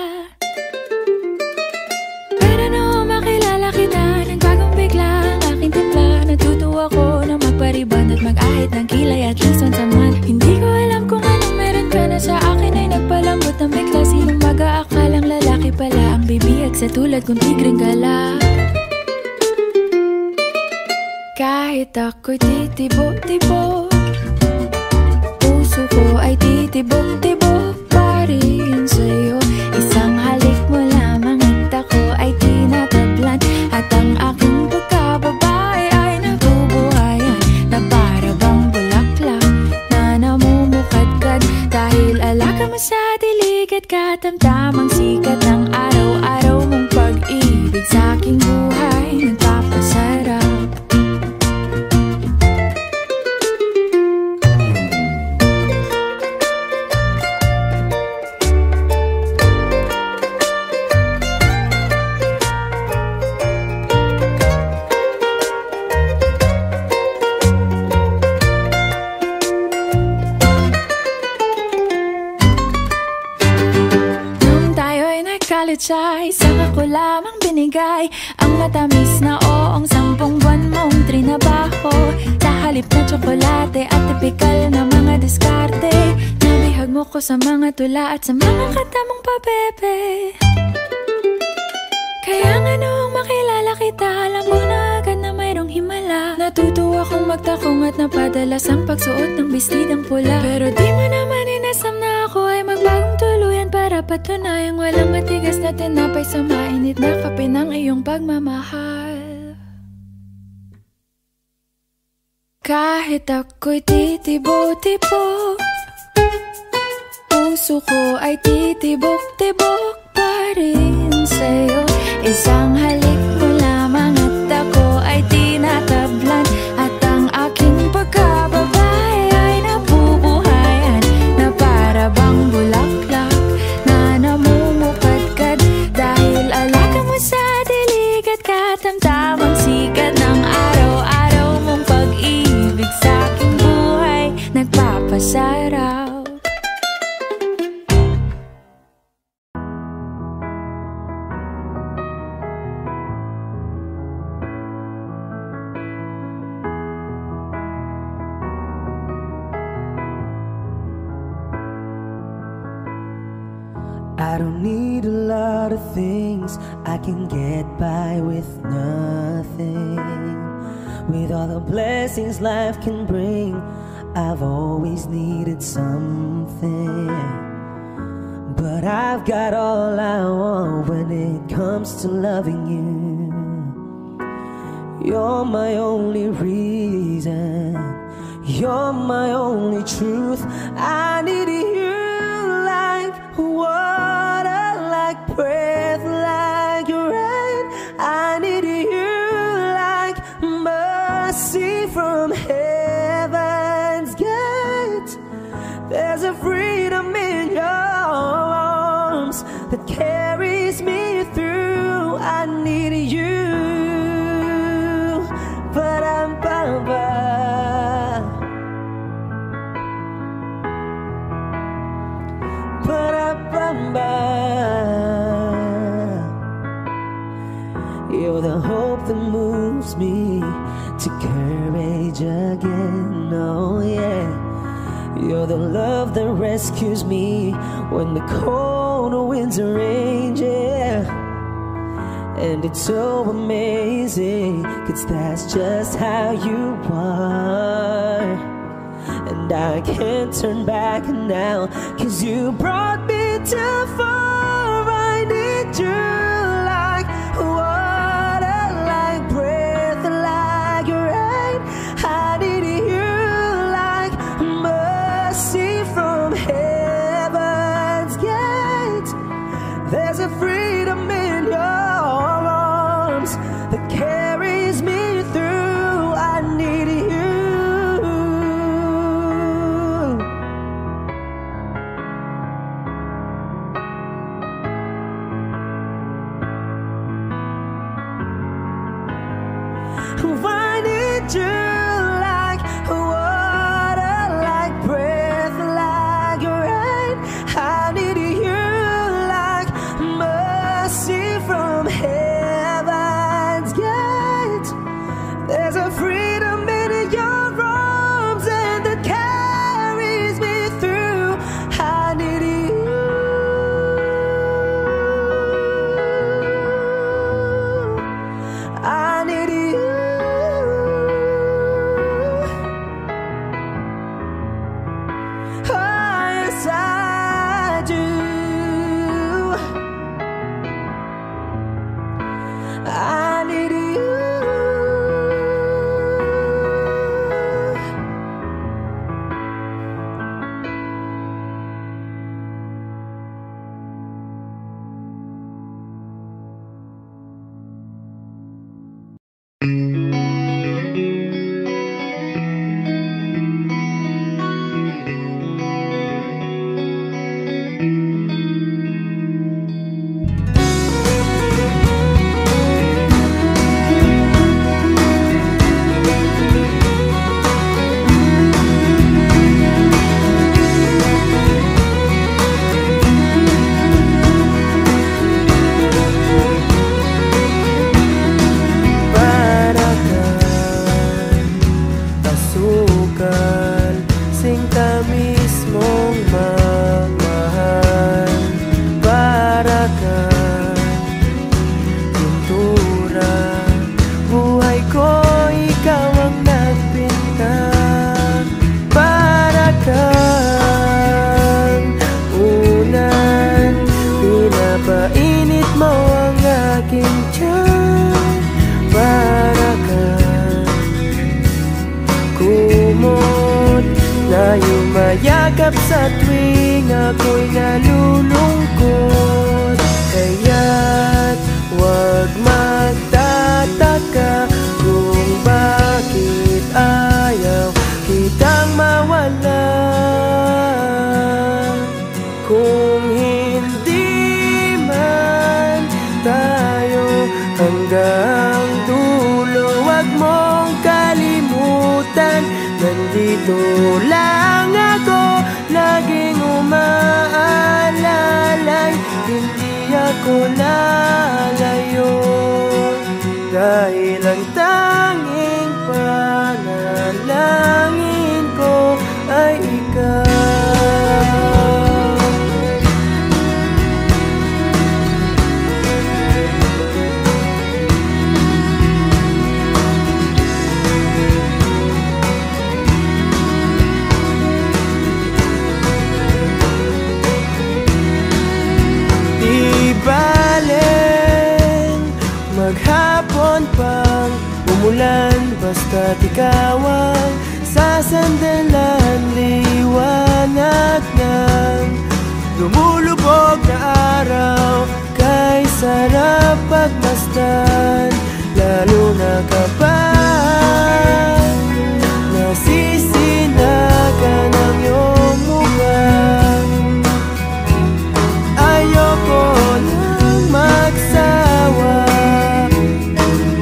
Pero nung makilala kita, nagbagong bigla ang aking timpla. Natutuwa ko na magpariban at mag-ahit ng kilay at least once a month. Hindi ko alam kung anong meron ka na sa akin ay nagpalambot ng bigla. Sinong mag-aakalang lalaki pala ang bibihag sa tulad kong tigreng gala. Kahit ako'y titibok-tibok, puso ko ay titibok-tibok pa rin sa'yo. Isang halik mo lamang at ako ay tinatablan. At ang aking pagkababae ay nabubuhayan na para bang bulaklak na namumukadkad. Dahil alaka mo sa dilig at katamtamang sikat ng araw-araw mong pag-ibig sa aking buhay nagpapasarap. Ay saka ko lamang binigay ang matamis na oong 10 buwan mong trinabaho. Sa halip na tsokolate at tipikal na mga diskarte, nabihag mo ko sa mga tula at sa mga kata mong pabebe. Kaya nga noong makilala kita, alam ko na agad na mayroong himala. Natutuwa kong magtakong at napadalas ang pagsuot ng bestidang pula. Pero di mo naman inasam na ako ay magbagong tuluyan para patunayang walang matigas na tinapay sa mainit na kape ng iyong pagmamahal. Kahit ako'y titibok-tibok, puso ko ay titibok-tibok pa rin sa'yo. Isang halik mo lamang at ako ay tinatablan. At ang aking pagkababae ay nabubuhayan na para bang bulaklak na namumukadkad. Dahil alaka mo sa dilig at katamtamang sikat ng araw-araw mong pag-ibig sa aking buhay nagpapasarap. I don't need a lot of things, I can get by with nothing. With all the blessings life can bring, I've always needed something. But I've got all I want when it comes to loving you. You're my only reason, you're my only truth. I need you like water, like breath, like rain. I need you like mercy from heaven's gate. There's a freedom in your arms that carries me through. I need you. Ba-dum-bum-ba. Ba-dum-bum-ba. You're the hope that moves me to courage again, oh yeah. You're the love that rescues me when the cold winds rage, yeah. And it's so amazing, 'cause that's just how you are. And I can't turn back now, 'cause you brought me too far. I need you like water, like breath, like rain. I need you like mercy from heaven's gate. There's a freedom in your arms that carries me through. I need you. I need you like water, like breath, like rain. I need you like mercy from heaven's gate. There's a freedom in your arms and that carries me through. I need you. I need you. Oh, yes, I do. I need you. Mayakap sa tuwing ako'y nalulungkot. Kaya't huwag magtataka kung bakit ayaw kitang mawala. Kung hindi man tayo hanggang dulo, huwag mong kalimutan, nandito lang ako, laging umaalalay. Hindi ako lalayo, dahil ang tanging panalangin ko ay ikaw. ulan, basta't ikaw ang sasandalan. Liwanag ng lumulubog na araw, kay sarap pagmasdan, lalo na kapag nasisinagan ang iyong mukha. Ayoko nang magsawa,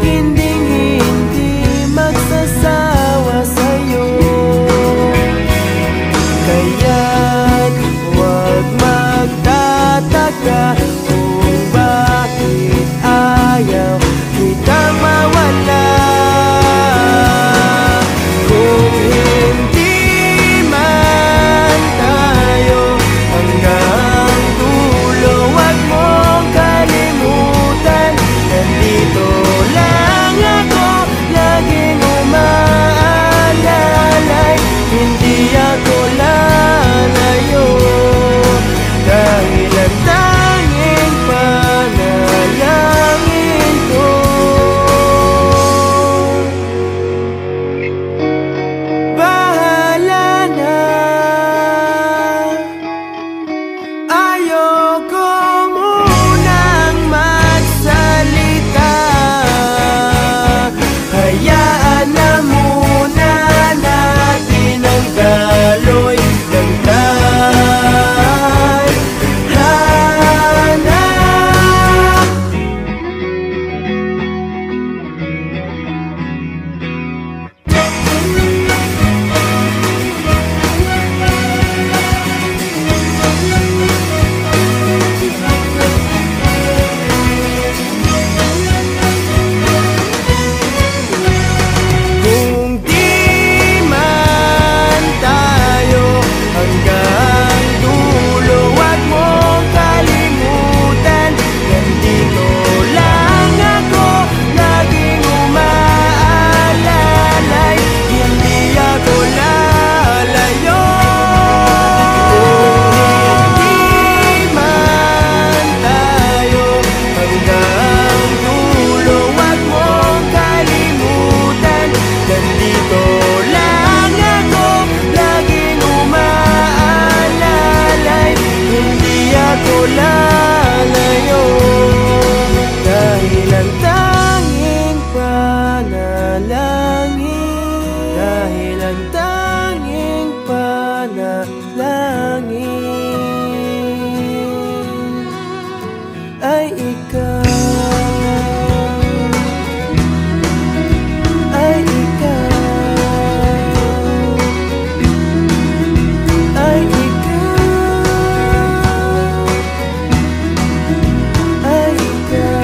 hinding-hindi magsasawa sa'yo. Kaya't huwag magtataka kung bakit ayaw kitang mawala. Kung hindi man tayo hanggang dulo, huwag mong kalimutan, nandito lang ako, laging umaalalay. Hindi ako lalayo, dahil ang tanging panalangin ko bahala na. Ayoko munang magsalita, hayaan na muna natin ang daloy ng tadhana. Kung di man tayo hanggang dulo, huwag mong kalimutan, nandito lang ako, laging umaalalay. Hindi ako lalayo. Kung hindi man tayo hanggang dulo, huwag mong kalimutan, nandito lang ako, laging umaalalay. Hindi ako lalayo, dahil ang tanging panalangin, dahil ang tanging panalangin ay ikaw, ay ikaw, ay ikaw, ay ikaw.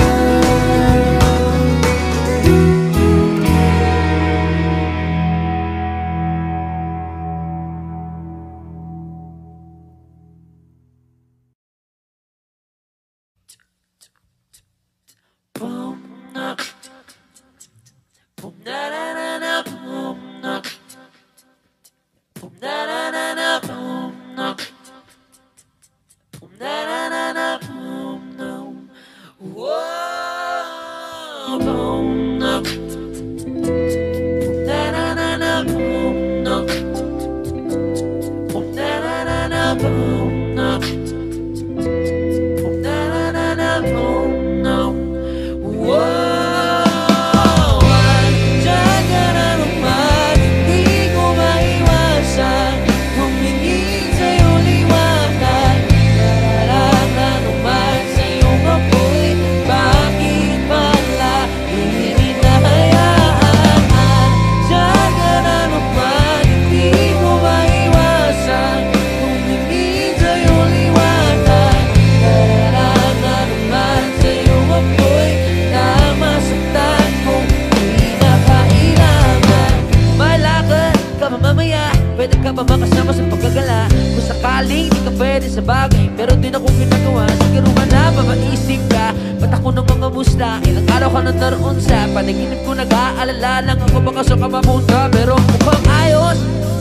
sakaling di ka pwede sa bagay, pero di na kong ginagawa. Siguro ka na ba maisip ka? Ba't ako ng mga musta? Ilang araw ka na naroon sa panaginip ko, nag-aalala lang ako baka sa kamapunta. Pero mukhang ayos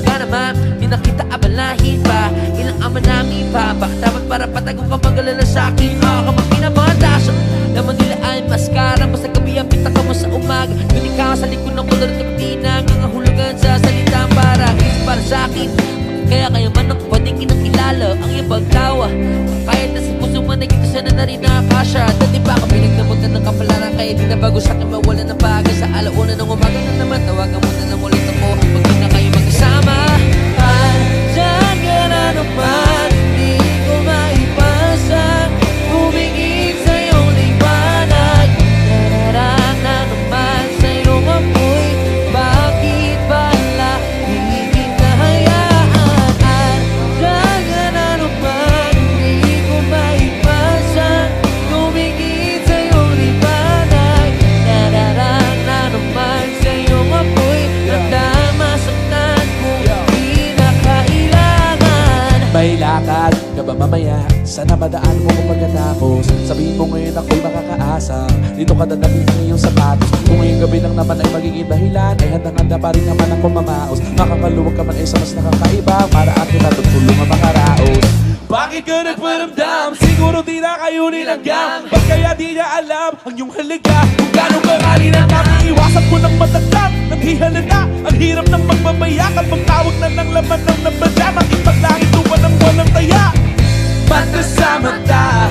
ka naman, di na kita abalahin pa. Ilang ama namin pa, baka dapat para patagong ka mag-alala sa'kin. Kapag pinamanda siya, naman nila ay maskara, basta gabi ang pinta ka mo sa umaga. Nung ikaw sa likod ng kulor at di nangangahulugan sa salitang parahis para sa'kin. Kaya man ako pwedeng kinakilala ang iyong pagtawa. Kahit na sa puso man ay kita sana na rin nakakasya. Dati pa ako pinagdamutan ng kapalaran, kaya di na bago sa'kin mawala ng baga. Sa alauna ng umaga na naman, tawagan mo na lang ulit ako pag di na kayo magkasama. Diyan ka na naman, hindi ko maipasan, humingin sa iyong liwanag. Nararaan na naman sa iyong apoy, bakit ba lagi kita hayaan? Diyan ka na naman, hindi ko maipasan, humingin sa iyong liwanag. Nararaan na naman sa iyong apoy, masaktan kung di na kailangan. May lakad ka ba mamaya? Sana madaan mo kung pagkatapos. Sabihin mo ngayon ako'y makakaasa. Dito ka dadalhin ng iyong sapatos. Kung ngayong gabi lang naman ay magiging dahilan, ay handang-handa pa rin naman ako mamaos. Makakaluwag ka man ay sa mas nakakaiba, para akin na tutulong ang makaraos. Bakit ka nagparamdam? Siguro di na kayo nilanggam. Ba't kaya di niya alam ang iyong halaga? Kung gano'ng karali na iwasan ko ng matagdam. Naghihalata, ang hirap ng magbabaya. Kapag tawag na ng laman ng nabadya, makipaglangit tuwa ng walang taya. Mata sa mata,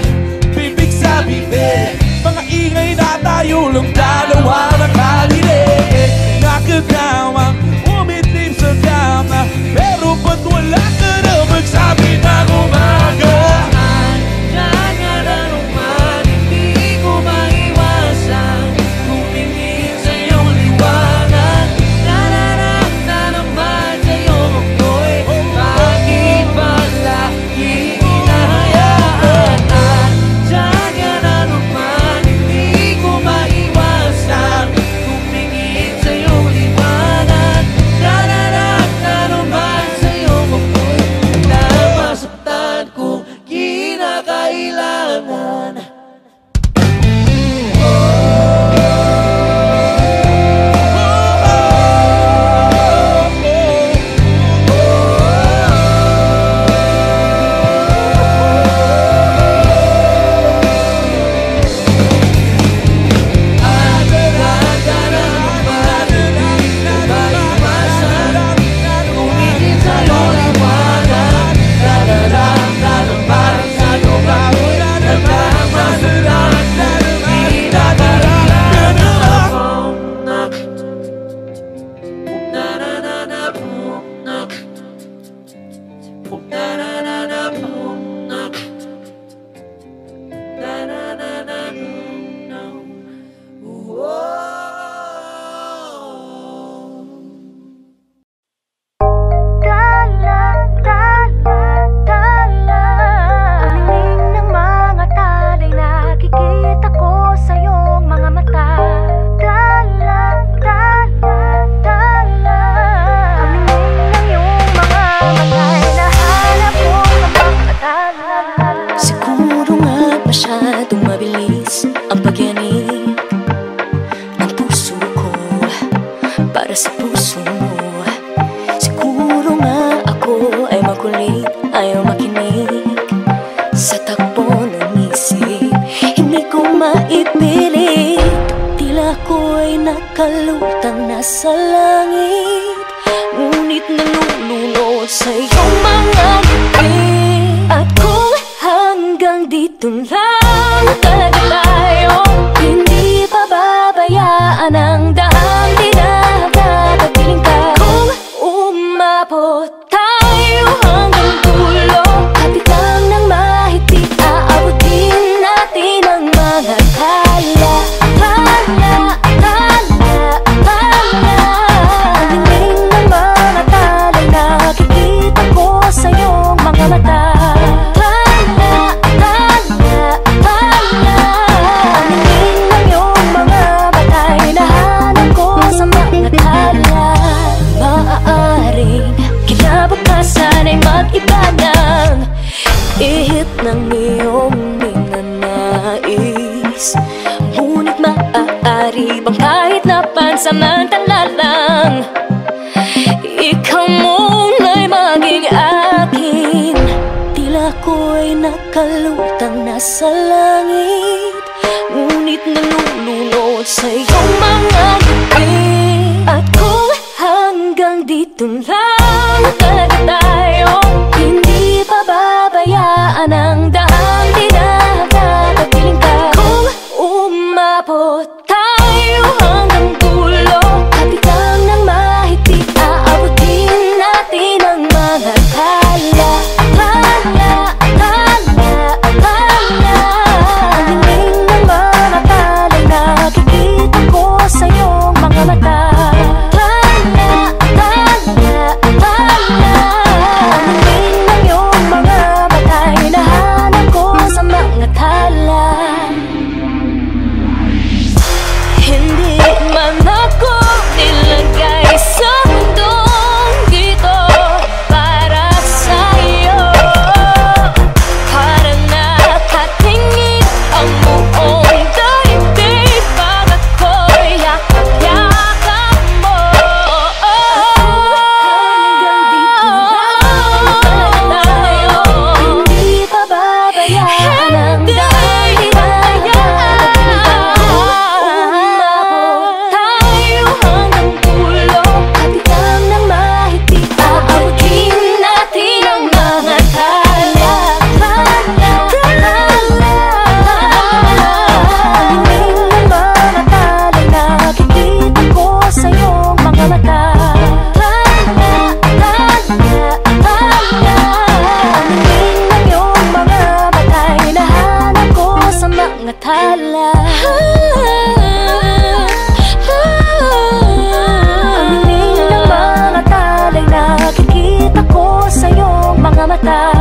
bibig sa bibig, mga ingay na tayo lang dalawa nakalilig. Nakatawang umitim sa kama, pero ba't wala ka na magsabi ng umaga? Diyan ka na naman, hindi ko maiwasan, humingin sa iyong liwanag. Nararap na naman sa iyong apoy, bakit ba lagi kita hayaan? Diyan ka na naman, hindi ko maiwasan, humingin sa iyong liwanag. Nararap na naman sa iyong apoy, masaktan kung kinakailangan. Samantala lang, ikaw muna'y maging akin. Tila ko'y nakalutang nasa langit, ngunit ngunit nalulunod sa iyong mga ngiti. At kung hanggang dito lang talaga tayo, hindi pababayaan ang daang tinatatapiling ka. Kung umabot tayo hanggang dulo, kapit lang ng mahigpit, aabutin natin ang mga tala. Sa iyong mga mata, tingin ng iyong mga mata, hinahanap ko sa mga tala. Hindi man ako nilagay sa mundong dito para sa iyo, para nakatingin ang buong daigdig pag ako'y yakap-yakap mo. Hanggang dito lang tayo, hindi pababayaan ang dahil umabot tayo hanggang dulo, kapit lang ng mahigpit, aabutin natin ang mga tala. Tingin ng mga tala'y nakikita ko sa iyong mga mata. Tingin ng iyong mga mata, hinahanap ko sa mga tala. Tingin ng mga tala'y nakikita ko sa iyong mga mata.